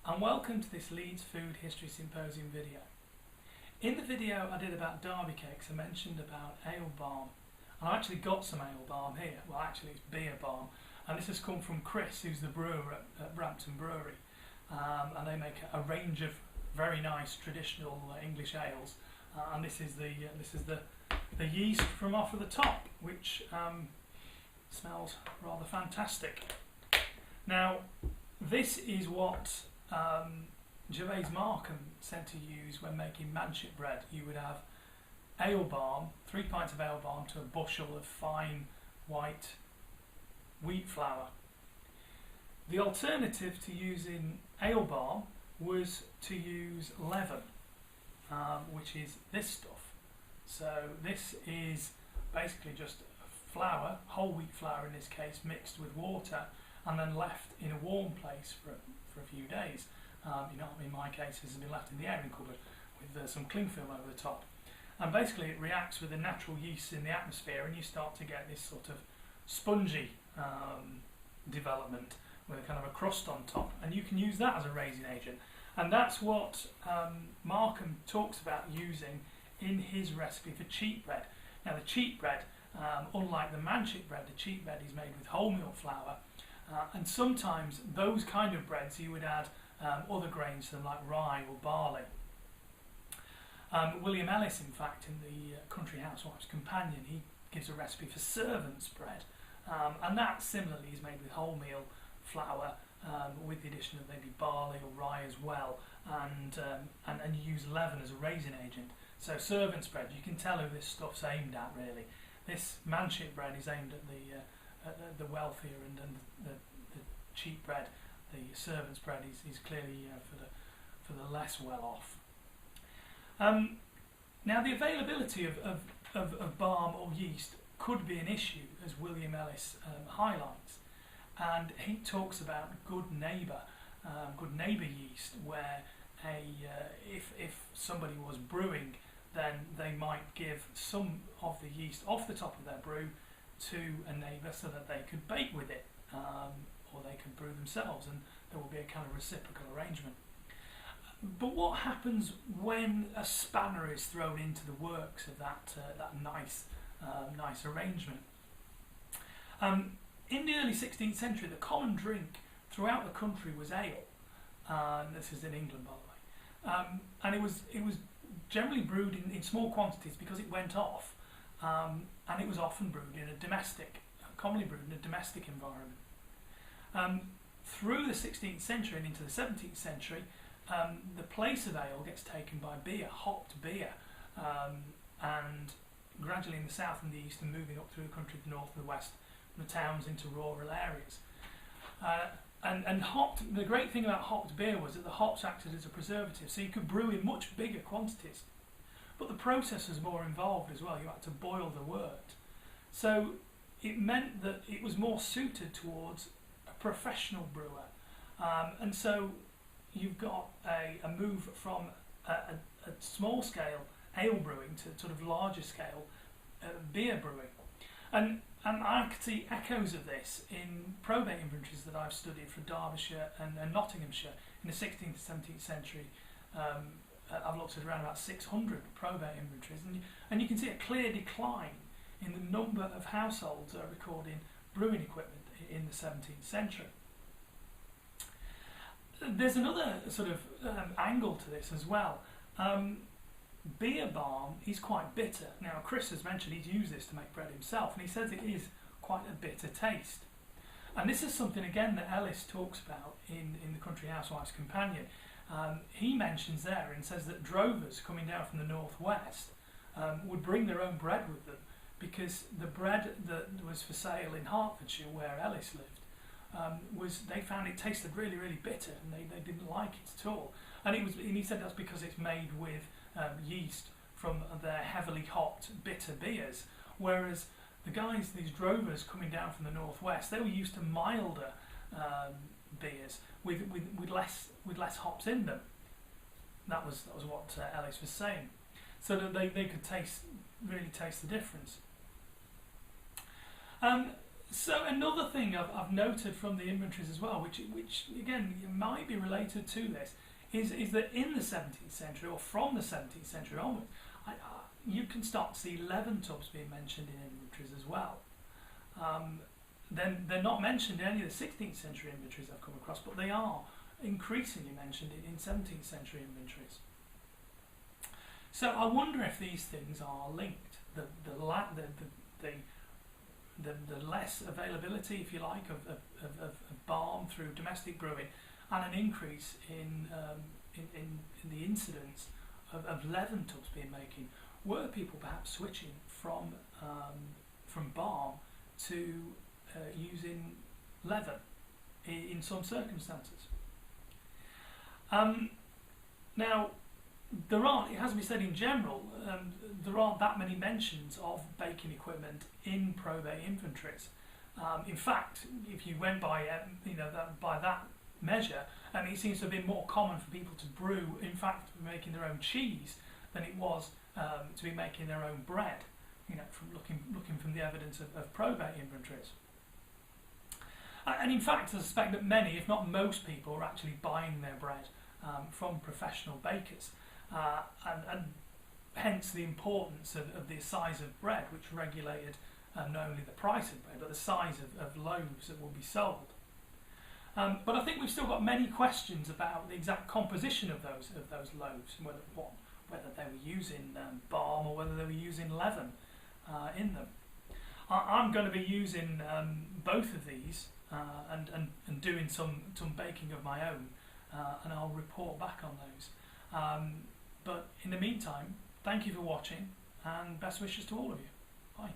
and welcome to this Leeds Food History Symposium video. In the video I did about Derby cakes I mentioned about ale barm, and I've actually got some ale barm here. Well, actually it's beer barm, and this has come from Chris, who's the brewer at Brampton Brewery, and they make a range of very nice traditional English ales, and this is the yeast from off of the top, which smells rather fantastic. Now, this is what Gervais Markham said to use when making manchip bread. You would have ale barm, 3 pints of ale barm to a bushel of fine white wheat flour. The alternative to using ale barm was to use leaven, which is this stuff. So this is basically just flour, whole wheat flour in this case, mixed with water and then left in a warm place for a few days. In my case, this has been left in the airing cupboard with some cling film over the top. And basically it reacts with the natural yeast in the atmosphere, and you start to get this sort of spongy development with a kind of a crust on top, and you can use that as a raising agent. And that's what Markham talks about using in his recipe for cheat bread. Now the cheat bread, unlike the manchip bread, the cheat bread is made with wholemeal flour, and sometimes those kind of breads you would add other grains to them, like rye or barley. William Ellis, in fact, in the Country Housewife's Companion, he gives a recipe for servant's bread, and that similarly is made with wholemeal flour with the addition of maybe barley or rye as well, and you use leaven as a raising agent. So servant's bread, you can tell who this stuff's aimed at really. This manchip bread is aimed at the wealthier and the cheap bread. The servant's bread is clearly for the less well off. Now the availability of barm or yeast could be an issue, as William Ellis highlights, and he talks about good neighbour yeast, where if somebody was brewing, then they might give some of the yeast off the top of their brew to a neighbour so that they could bake with it, or they could brew themselves, and there will be a kind of reciprocal arrangement. But what happens when a spanner is thrown into the works of that nice arrangement? In the early 16th century, the common drink throughout the country was ale. This is in England, by the way, and it was generally brewed in small quantities because it went off, and it was often brewed in commonly brewed in a domestic environment. Through the 16th century and into the 17th century, the place of ale gets taken by beer, hopped beer, and gradually in the south and the east, and moving up through the country, the north and the west, from the towns into rural areas. And hopped, the great thing about hopped beer was that the hops acted as a preservative, so you could brew in much bigger quantities. But the process was more involved as well. You had to boil the wort. So it meant that it was more suited towards a professional brewer. And so you've got a move from a small scale ale brewing to sort of larger scale beer brewing. And I could see echoes of this in probate inventories that I've studied for Derbyshire and Nottinghamshire in the 16th and 17th century. I've looked at around about 600 probate inventories, and you can see a clear decline in the number of households that are recording brewing equipment in the 17th century. There's another sort of angle to this as well. Beer barm is quite bitter. Now Chris has mentioned he's used this to make bread himself, and he says it is quite a bitter taste. And this is something again that Ellis talks about in the Country Housewife's Companion. He mentions there and says that drovers coming down from the northwest would bring their own bread with them, because the bread that was for sale in Hertfordshire, where Ellis lived, they found it tasted really, really bitter, and they didn't like it at all. And he said that's because it's made with yeast from their heavily hopped bitter beers, whereas these drovers coming down from the northwest, they were used to milder beers with less hops in them. That was what Ellis was saying, so that they could really taste the difference. So another thing I've noted from the inventories as well, which again might be related to this, is that in the 17th century, or from the 17th century onwards, you can start to see leaven tubs being mentioned in inventories as well. Then they're not mentioned in any of the 16th century inventories I've come across, but they are increasingly mentioned in 17th century inventories. So I wonder if these things are linked. The less availability, if you like, of barm through domestic brewing, and an increase in the incidence of leaven tubs being making. Were people perhaps switching from barm to using leaven in some circumstances? Now, it has to be said in general, there aren't that many mentions of baking equipment in probate inventories. In fact, if you went by by that measure, it seems to have been more common for people to brew, in fact, making their own cheese than it was to be making their own bread. From looking from the evidence of probate inventories. And in fact, I suspect that many, if not most people, are actually buying their bread from professional bakers, and hence the importance of the size of bread, which regulated not only the price of bread, but the size of loaves that will be sold. But I think we've still got many questions about the exact composition of those loaves, and whether they were using barm or whether they were using leaven in them. I'm going to be using both of these and doing some baking of my own, and I'll report back on those. But in the meantime, thank you for watching, and best wishes to all of you. Bye.